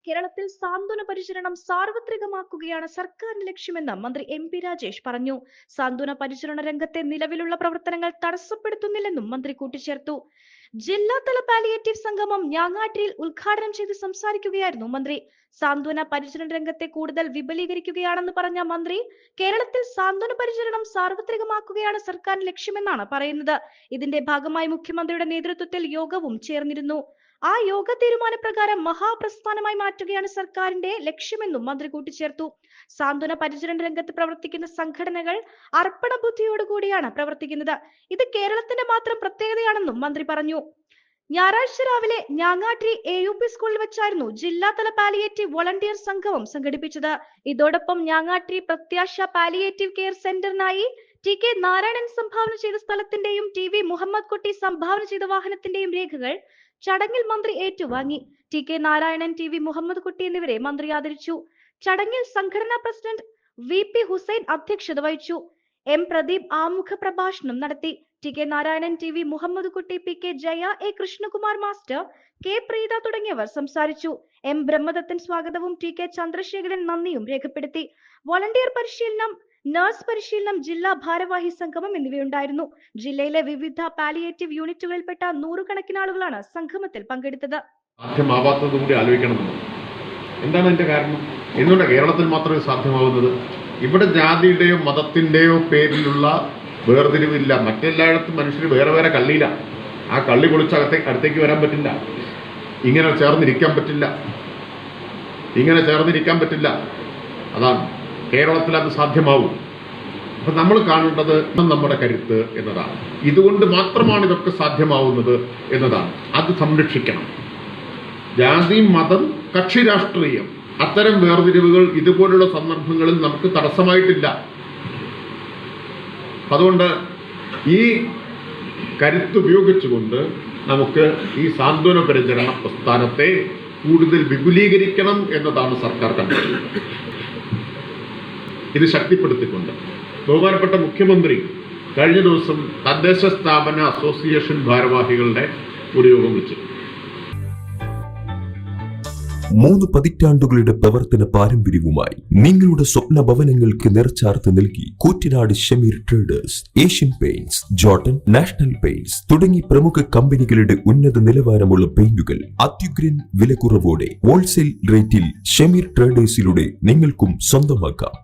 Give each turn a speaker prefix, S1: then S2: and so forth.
S1: കേരളത്തിൽ സാന്ത്വന പരിചരണം സാർവത്രികമാക്കുകയാണ് സർക്കാരിന്റെ ലക്ഷ്യമെന്ന് മന്ത്രി എം.പി. രാജേഷ് പറഞ്ഞു. സാന്ത്വന പരിചരണ രംഗത്തെ നിലവിലുള്ള പ്രവർത്തനങ്ങൾ തടസ്സപ്പെടുത്തുന്നില്ലെന്നും മന്ത്രി കൂട്ടിച്ചേർത്തു. ജില്ലാതല പാലിയേറ്റീവ് സംഗമം ഞാങ്ങാട്ടിരിയിൽ ഉദ്ഘാടനം ചെയ്ത് സംസാരിക്കുകയായിരുന്നു മന്ത്രി. സാന്ത്വന പരിചരണ രംഗത്തെ കൂടുതൽ വിപുലീകരിക്കുകയാണെന്ന് പറഞ്ഞ മന്ത്രി, കേരളത്തിൽ സാന്ത്വന പരിചരണം സാർവത്രികമാക്കുകയാണ് സർക്കാരിന്റെ ലക്ഷ്യമെന്നാണ് പറയുന്നത്. ഇതിന്റെ ഭാഗമായി മുഖ്യമന്ത്രിയുടെ നേതൃത്വത്തിൽ യോഗവും ചേർന്നിരുന്നു. ആ യോഗ തീരുമാനപ്രകാരം മഹാപ്രസ്ഥാനമായി മാറ്റുകയാണ് സർക്കാരിന്റെ ലക്ഷ്യമെന്നും മന്ത്രി കൂട്ടിച്ചേർത്തു. സാന്ത്വന പരിചരണ രംഗത്ത് പ്രവർത്തിക്കുന്ന സംഘടനകൾ അർപ്പണ ബുദ്ധിയോടുകൂടിയാണ് പ്രവർത്തിക്കുന്നത്. ഇത് കേരളത്തിന്റെ മാത്രം പ്രത്യേകതയാണെന്നും മന്ത്രി പറഞ്ഞു. ഞായറാഴ്ച രാവിലെ ഞാങ്ങാട്ടിരി AUP സ്കൂളിൽ വെച്ചായിരുന്നു ജില്ലാതല പാലിയേറ്റീവ് വോളണ്ടിയർ സംഗമം സംഘടിപ്പിച്ചത്. ഇതോടൊപ്പം ഞാങ്ങാട്ടിരി പ്രത്യാശ പാലിയേറ്റീവ് കെയർ സെന്ററിനായി TK നാരായണൻ സംഭാവന ചെയ്ത സ്ഥലത്തിന്റെയും TV മുഹമ്മദ് കുട്ടി സംഭാവന ചെയ്ത വാഹനത്തിന്റെയും രേഖകൾ ചടങ്ങിൽ മന്ത്രി ഏറ്റുവാങ്ങി. TK നാരായണൻ, TV മുഹമ്മദ് കുട്ടി എന്നിവരെ മന്ത്രി ആദരിച്ചു. ചടങ്ങിൽ സംഘടനാ പ്രസിഡന്റ് VP ഹുസൈൻ അധ്യക്ഷത വഹിച്ചു. M പ്രദീപ് ആമുഖ പ്രഭാഷണം നടത്തി. TK നാരായണൻ, TV മുഹമ്മദ് കുട്ടി, PK Jaya, A Krishnakumar master, K Preetha തുടങ്ങിയവർ സംസാരിച്ചു. M ബ്രഹ്മദത്തൻ സ്വാഗതവും TK ചന്ദ്രശേഖരൻ നന്ദിയും രേഖപ്പെടുത്തി. വോളണ്ടിയർ പരിശീലനം, നഴ്സ് പരിശീലനം, ജില്ലാ ഭാരവാഹി സംഗമം എന്നിവയുണ്ടായിരുന്നു. ജില്ലയിലെ വിവിധ പാലിയേറ്റീവ് യൂണിറ്റുകളിൽപ്പെട്ട നൂറുകണക്കിന് ആളുകളാണ് സംഗമത്തിൽ പങ്കെടുത്തത്.
S2: സാധ്യമാവാത്തത് കൂടി ആലോചിക്കണമെന്ന്. എന്താണ് അതിന്റെ കാരണം? എന്തുകൊണ്ടാണ് കേരളത്തിൽ മാത്രമേ സാധ്യമാവുന്നത്? ഇവിടെ ജാതിയുടെയോ മതത്തിന്റെയോ പേരിലുള്ള വേർതിരിവില്ല. മറ്റെല്ലായിടത്തും മനുഷ്യർ വേറെ വേറെ കള്ളിയില്ല. ആ കള്ളി പൊളിച്ച് അടുത്തേക്ക് വരാൻ പറ്റില്ല. ഇങ്ങനെ ചേർന്നിരിക്കാൻ പറ്റില്ല. അതാണ് കേരളത്തിൽ അത് സാധ്യമാവും. അപ്പൊ നമ്മൾ കാണേണ്ടത് നമ്മുടെ കരുത്ത് എന്നതാണ്. ഇതുകൊണ്ട് മാത്രമാണ് ഇതൊക്കെ സാധ്യമാവുന്നത് എന്നതാണ്. അത് സംരക്ഷിക്കണം. ജാതി, മതം, കക്ഷി രാഷ്ട്രീയം, അത്തരം വേർതിരിവുകൾ ഇതുപോലുള്ള സന്ദർഭങ്ങളിൽ നമുക്ക് തടസ്സമായിട്ടില്ല. അതുകൊണ്ട് ഈ കരുത്ത് ഉപയോഗിച്ചുകൊണ്ട് നമുക്ക് ഈ സാന്ത്വന പരിചരണ പ്രസ്ഥാനത്തെ കൂടുതൽ വിപുലീകരിക്കണം എന്നതാണ് സർക്കാർ കണ്ടത്. ഇത് ശക്തിപ്പെടുത്തിക്കൊണ്ട് ബഹുമാനപ്പെട്ട മുഖ്യമന്ത്രി കഴിഞ്ഞ ദിവസം തദ്ദേശ സ്ഥാപന അസോസിയേഷൻ ഭാരവാഹികളുടെ ഒരു യോഗം വിളിച്ചു.
S3: 3 പതിറ്റാണ്ടുകളുടെ പ്രവർത്തന പാരമ്പര്യവുമായി നിങ്ങളുടെ സ്വപ്ന ഭവനങ്ങൾക്ക് നിറച്ചാർത്ത് നൽകി Koottanad Shameer traders, Asian paints, Jordan, national paints തുടങ്ങി പ്രമുഖ കമ്പനികളുടെ ഉന്നത നിലവാരമുള്ള പെയിന്റുകൾ അത്യുഗ്രൻ വിലക്കുറവോടെ ഹോൾസെയിൽ റേറ്റിൽ ഷമീർ ട്രേഡേഴ്സിലൂടെ നിങ്ങൾക്കും സ്വന്തമാക്കാം.